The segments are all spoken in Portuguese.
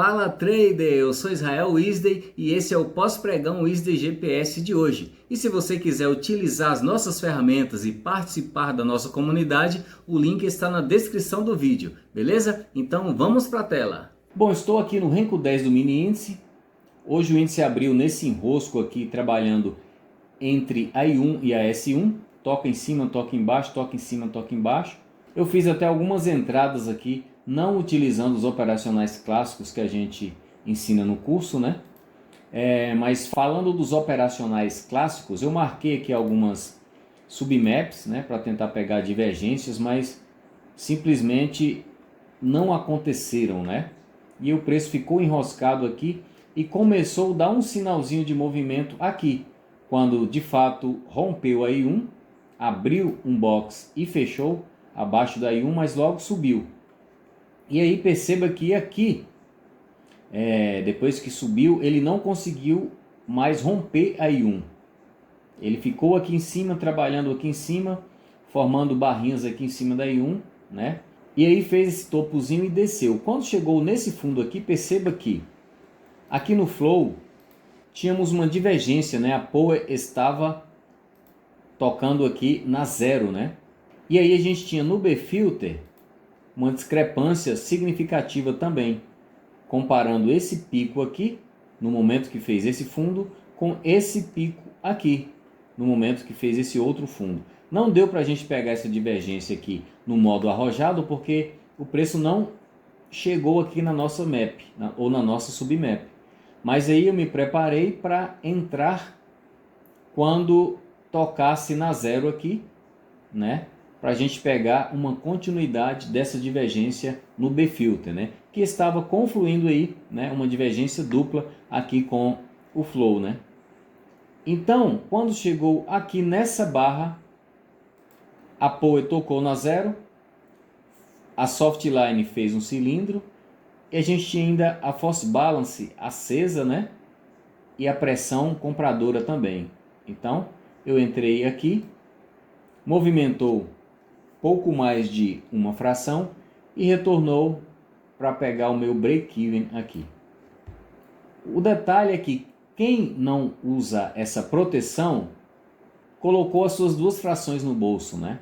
Fala trader, eu sou Israel Wisdey e esse é o pós-pregão Wisdey GPS de hoje. E se você quiser utilizar as nossas ferramentas e participar da nossa comunidade, o link está na descrição do vídeo, beleza? Então vamos para a tela. Bom, estou aqui no Renko 10 do mini índice. Hoje o índice abriu nesse enrosco aqui, trabalhando entre a I1 e a S1. Toca em cima, toca embaixo, toca em cima, toca embaixo. Eu fiz até algumas entradas aqui, não utilizando os operacionais clássicos que a gente ensina no curso, né? Mas falando dos operacionais clássicos, eu marquei aqui algumas submaps, né, para tentar pegar divergências, mas simplesmente não aconteceram, né? E o preço ficou enroscado aqui e começou a dar um sinalzinho de movimento aqui, quando de fato rompeu a I1, abriu um box e fechou abaixo da I1, mas logo subiu. E aí perceba que aqui, depois que subiu, ele não conseguiu mais romper a I1. Ele ficou aqui em cima, trabalhando aqui em cima, formando barrinhas aqui em cima da I1, né? E aí fez esse topozinho e desceu. Quando chegou nesse fundo aqui, perceba que aqui no flow tínhamos uma divergência, né? A Power estava tocando aqui na zero, né? E aí a gente tinha no B-Filter uma discrepância significativa também, comparando esse pico aqui, no momento que fez esse fundo, com esse pico aqui, no momento que fez esse outro fundo. Não deu para a gente pegar essa divergência aqui no modo arrojado, porque o preço não chegou aqui na nossa map, ou na nossa submap. Mas aí eu me preparei para entrar quando tocasse na zero aqui, né? Para a gente pegar uma continuidade dessa divergência no B-Filter, né? Que estava confluindo aí, né? Uma divergência dupla aqui com o flow, né? Então, quando chegou aqui nessa barra, a Power tocou na zero, a Softline fez um cilindro, e a gente tinha ainda a Force Balance acesa, né? E a pressão compradora também. Então, eu entrei aqui, movimentou pouco mais de uma fração e retornou para pegar o meu break-even aqui. O detalhe é que quem não usa essa proteção colocou as suas duas frações no bolso, né?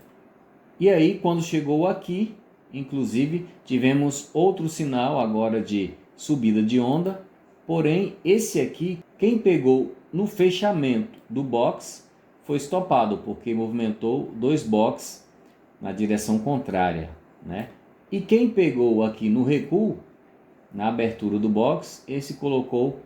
E aí quando chegou aqui, inclusive tivemos outro sinal agora de subida de onda, porém esse aqui, quem pegou no fechamento do box foi estopado, porque movimentou dois boxes na direção contrária, né? E quem pegou aqui no recuo, na abertura do box, esse colocou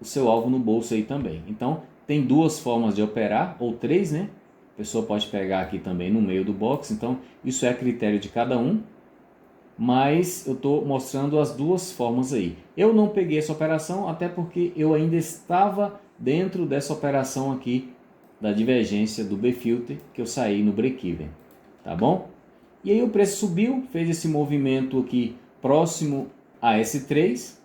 o seu alvo no bolso aí também. Então, tem duas formas de operar, ou três, né? A pessoa pode pegar aqui também no meio do box, então isso é a critério de cada um, mas eu estou mostrando as duas formas aí. Eu não peguei essa operação, até porque eu ainda estava dentro dessa operação aqui, da divergência do B-Filter, que eu saí no break-even. Tá bom? E aí o preço subiu, fez esse movimento aqui próximo a S3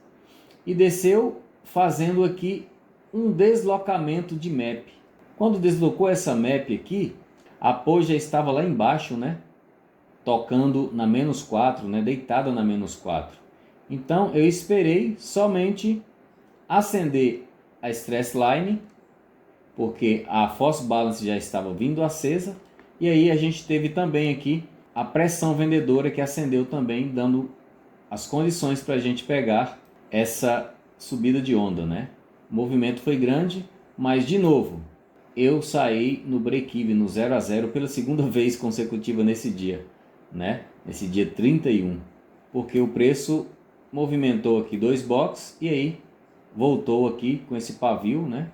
e desceu fazendo aqui um deslocamento de map. Quando deslocou essa map aqui, a Power já estava lá embaixo, né? Tocando na menos 4, né? Deitada na menos 4. Então eu esperei somente acender a Stress Line, porque a Force Balance já estava vindo acesa. E aí a gente teve também aqui a pressão vendedora que acendeu também, dando as condições para a gente pegar essa subida de onda, né? O movimento foi grande, mas de novo, eu saí no break-even, no 0 a 0 pela segunda vez consecutiva nesse dia, né? Nesse dia 31, porque o preço movimentou aqui dois boxes e aí voltou aqui com esse pavio, né?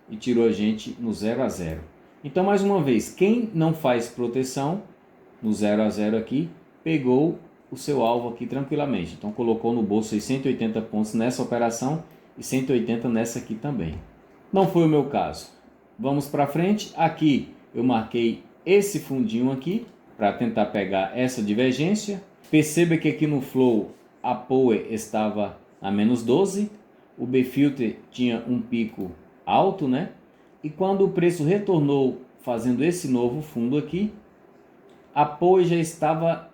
E tirou a gente no 0 a 0. Então, mais uma vez, quem não faz proteção no 0 a 0 aqui, pegou o seu alvo aqui tranquilamente. Então, colocou no bolso aí 180 pontos nessa operação e 180 nessa aqui também. Não foi o meu caso. Vamos para frente. Aqui eu marquei esse fundinho aqui para tentar pegar essa divergência. Perceba que aqui no flow a Power estava a menos 12. O B-Filter tinha um pico alto, né? E quando o preço retornou fazendo esse novo fundo aqui, a Power já estava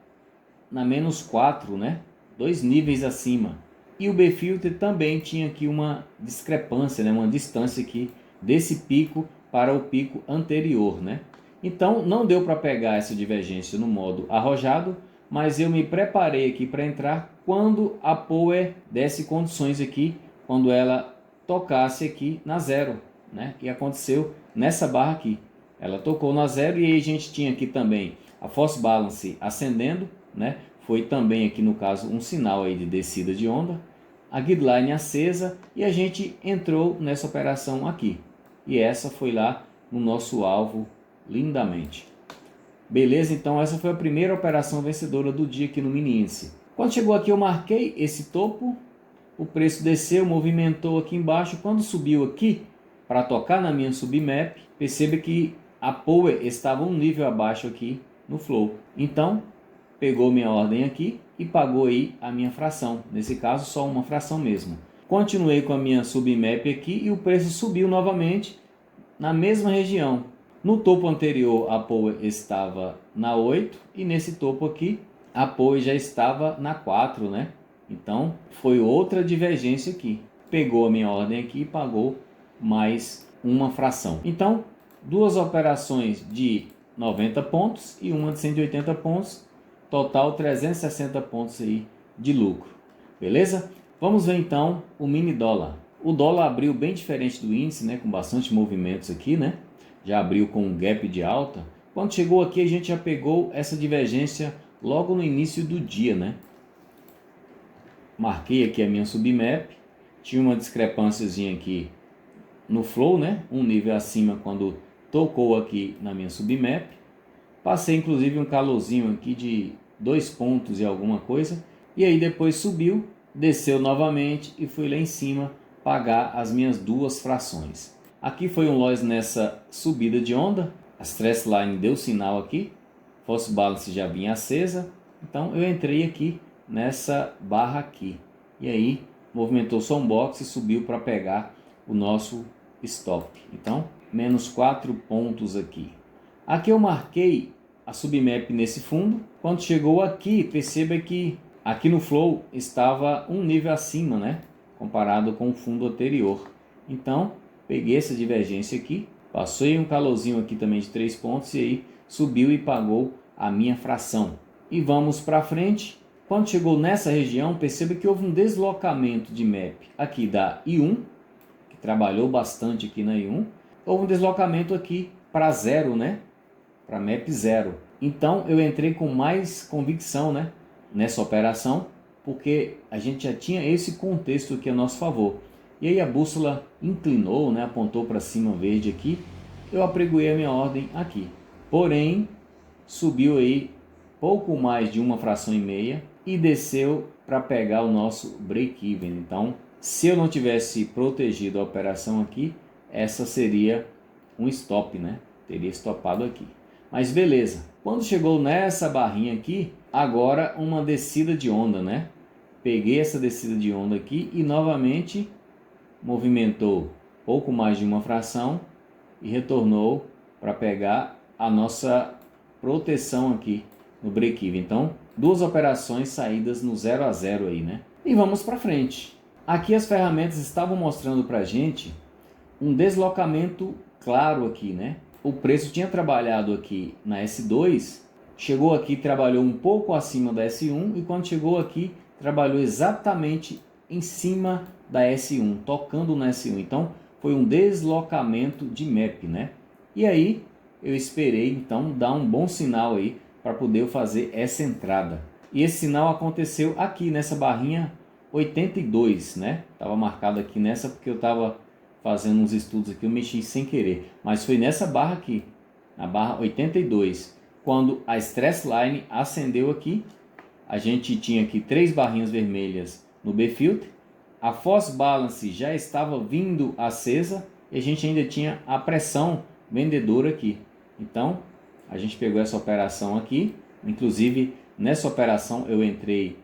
na menos 4, né? 2 níveis acima. E o B-Filter também tinha aqui uma discrepância, né? Uma distância aqui desse pico para o pico anterior, né? Então não deu para pegar essa divergência no modo arrojado, mas eu me preparei aqui para entrar quando a Power desse condições aqui, quando ela tocasse aqui na zero, né? E aconteceu nessa barra aqui. Ela tocou na zero e aí a gente tinha aqui também a Force Balance ascendendo, né? Foi também aqui no caso um sinal aí de descida de onda. A guideline acesa e a gente entrou nessa operação aqui. E essa foi lá no nosso alvo lindamente. Beleza? Então essa foi a primeira operação vencedora do dia aqui no mini índice. Quando chegou aqui eu marquei esse topo, o preço desceu, movimentou aqui embaixo. Quando subiu aqui para tocar na minha submap, perceba que a Power estava um nível abaixo aqui no flow. Então pegou minha ordem aqui e pagou aí a minha fração. Nesse caso só uma fração mesmo. Continuei com a minha submap aqui e o preço subiu novamente na mesma região. No topo anterior a Power estava na 8 e nesse topo aqui a Power já estava na 4, né? Então foi outra divergência aqui. Pegou a minha ordem aqui e pagou mais uma fração. Então duas operações de 90 pontos e uma de 180 pontos, total 360 pontos aí de lucro. Beleza? Vamos ver então o mini dólar. O dólar abriu bem diferente do índice, né, com bastante movimentos aqui, né? Já abriu com um gap de alta. Quando chegou aqui a gente já pegou essa divergência logo no início do dia, né? Marquei aqui a minha submap, tinha uma discrepânciazinha aqui no flow, né? Um nível acima quando tocou aqui na minha submap. Passei inclusive um calorzinho aqui de 2 pontos e alguma coisa. E aí depois subiu, desceu novamente e fui lá em cima pagar as minhas duas frações. Aqui foi um loss nessa subida de onda. A stress line deu sinal aqui. Force balance já vinha acesa. Então eu entrei aqui nessa barra aqui. E aí movimentou só um box e subiu para pegar o nosso stop. Então menos 4 pontos aqui. Aqui eu marquei a submap nesse fundo. Quando chegou aqui, perceba que aqui no flow estava um nível acima, né? Comparado com o fundo anterior. Então, peguei essa divergência aqui. Passei um calorzinho aqui também de 3 pontos e aí subiu e pagou a minha fração. E vamos para frente. Quando chegou nessa região, perceba que houve um deslocamento de map aqui da I1, que trabalhou bastante aqui na I1. Houve um deslocamento aqui para 0, né? Para map 0. Então eu entrei com mais convicção, né, nessa operação, porque a gente já tinha esse contexto aqui a nosso favor. E aí a bússola inclinou, né, apontou para cima verde aqui, eu apregoei a minha ordem aqui. Porém, subiu aí pouco mais de uma fração e meia e desceu para pegar o nosso break-even. Então, se eu não tivesse protegido a operação aqui, essa seria um stop, né? Teria estopado aqui. Mas beleza. Quando chegou nessa barrinha aqui, agora uma descida de onda, né? Peguei essa descida de onda aqui e novamente movimentou pouco mais de uma fração e retornou para pegar a nossa proteção aqui no break-even. Então, duas operações saídas no 0 a 0 aí, né? E vamos para frente. Aqui as ferramentas estavam mostrando para a gente um deslocamento claro aqui, né? O preço tinha trabalhado aqui na S2, chegou aqui, trabalhou um pouco acima da S1 e quando chegou aqui, trabalhou exatamente em cima da S1, tocando na S1. Então, foi um deslocamento de map, né? E aí, eu esperei, então, dar um bom sinal aí para poder fazer essa entrada. E esse sinal aconteceu aqui nessa barrinha 82, né? Estava marcado aqui nessa porque eu estava fazendo uns estudos aqui, eu mexi sem querer. Mas foi nessa barra aqui, na barra 82. Quando a stress line acendeu aqui, a gente tinha aqui 3 barrinhas vermelhas no B-Filter. A Force Balance já estava vindo acesa e a gente ainda tinha a pressão vendedora aqui. Então, a gente pegou essa operação aqui. Inclusive, nessa operação eu entrei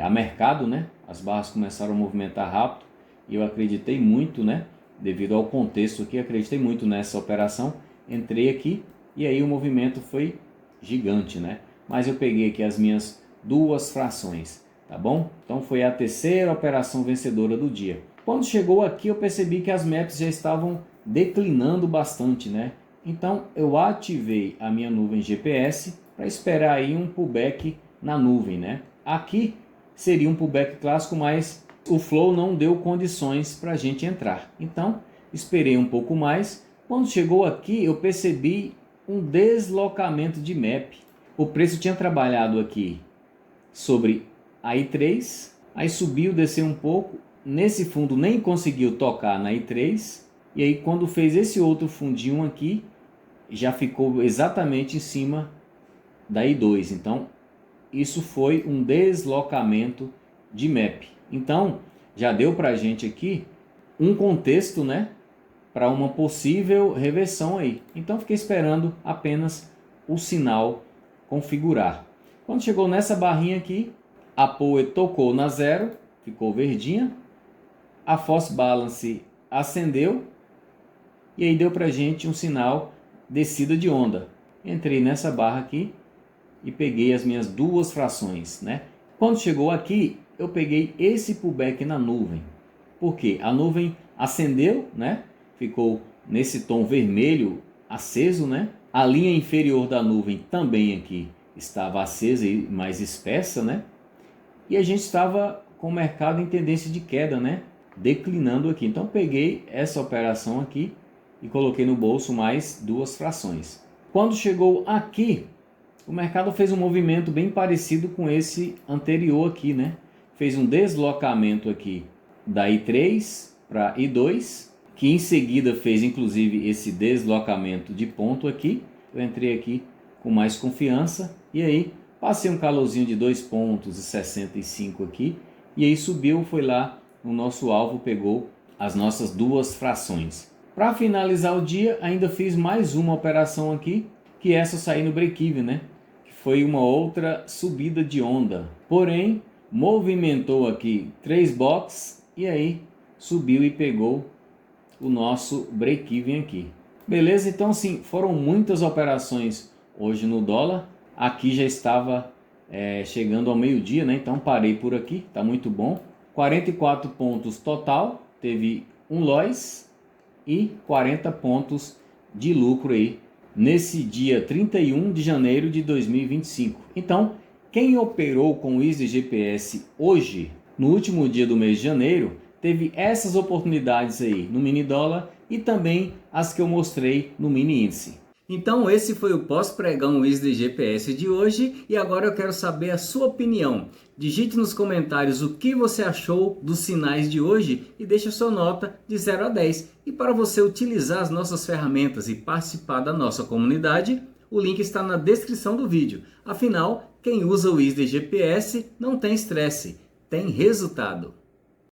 a mercado, né? As barras começaram a movimentar rápido e eu acreditei muito, né? Devido ao contexto aqui, acreditei muito nessa operação. Entrei aqui e aí o movimento foi gigante, né? Mas eu peguei aqui as minhas duas frações. tá bom? Então foi a terceira operação vencedora do dia. Quando chegou aqui eu percebi que as maps já estavam declinando bastante, né? Então eu ativei a minha nuvem GPS para esperar aí um pullback na nuvem, né? Aqui seria um pullback clássico, mas o Flow não deu condições para a gente entrar. Então esperei um pouco mais. Quando chegou aqui eu percebi um deslocamento de map. O preço tinha trabalhado aqui sobre a I3, aí subiu, desceu um pouco, nesse fundo nem conseguiu tocar na I3, e aí quando fez esse outro fundinho aqui, já ficou exatamente em cima da I2. Então isso foi um deslocamento de map. Então já deu para a gente aqui um contexto, né, para uma possível reversão aí. Então fiquei esperando apenas o sinal configurar. Quando chegou nessa barrinha aqui, a Power tocou na 0, ficou verdinha, a False Balance acendeu e aí deu pra gente um sinal descida de onda. Entrei nessa barra aqui e peguei as minhas duas frações, né? Quando chegou aqui, eu peguei esse pullback na nuvem. Por quê? A nuvem acendeu, né? Ficou nesse tom vermelho aceso, né? A linha inferior da nuvem também aqui estava acesa e mais espessa, né? E a gente estava com o mercado em tendência de queda, né? Declinando aqui. Então peguei essa operação aqui e coloquei no bolso mais duas frações. Quando chegou aqui, o mercado fez um movimento bem parecido com esse anterior aqui, né? Fez um deslocamento aqui da I3 para I2, que em seguida fez inclusive esse deslocamento de ponto aqui. Eu entrei aqui com mais confiança e aí passei um calorzinho de 2,65 pontos aqui e aí subiu, foi lá no nosso alvo, pegou as nossas duas frações. Para finalizar o dia, ainda fiz mais uma operação aqui, que essa saí no break-even, né? Que foi uma outra subida de onda. Porém, movimentou aqui 3 boxes e aí subiu e pegou o nosso break-even aqui. Beleza? Então assim, foram muitas operações hoje no dólar. Aqui já estava chegando ao meio-dia, né? Então parei por aqui, tá muito bom. 44 pontos total, teve um loss e 40 pontos de lucro aí nesse dia 31 de janeiro de 2025. Então, quem operou com o Easy GPS hoje, no último dia do mês de janeiro, teve essas oportunidades aí no mini dólar e também as que eu mostrei no mini índice. Então esse foi o pós-pregão Easy GPS de hoje e agora eu quero saber a sua opinião. Digite nos comentários o que você achou dos sinais de hoje e deixe a sua nota de 0 a 10. E para você utilizar as nossas ferramentas e participar da nossa comunidade, o link está na descrição do vídeo. Afinal, quem usa o Easy GPS não tem estresse, tem resultado.